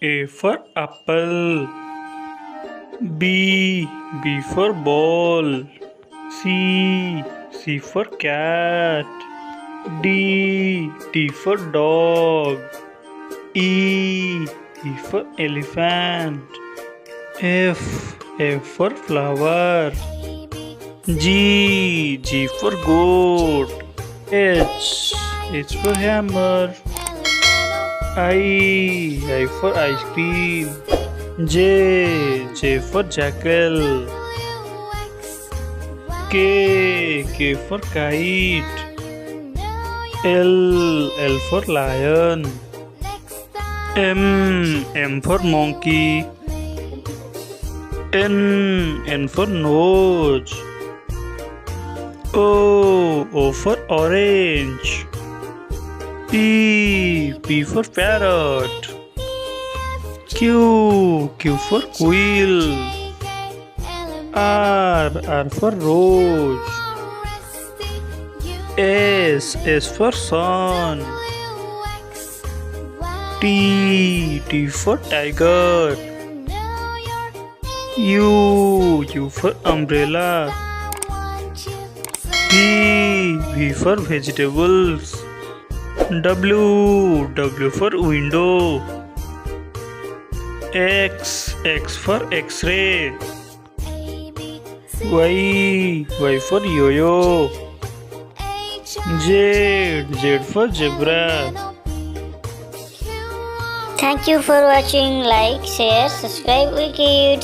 A for apple. B for ball. C for cat. D for dog. E for elephant. F for flower. G for goat. H for hammer. I for ice cream. J for jackal. K for kite. L for lion. M for monkey. N for nose. O for orange. P for parrot. Q for quill. R for rose. S for sun. T for tiger. U for umbrella. V for vegetables. W for window. X for X-ray. Y for yo-yo. Z for zebra. Thank you for watching. Like, share, subscribe, Wicked.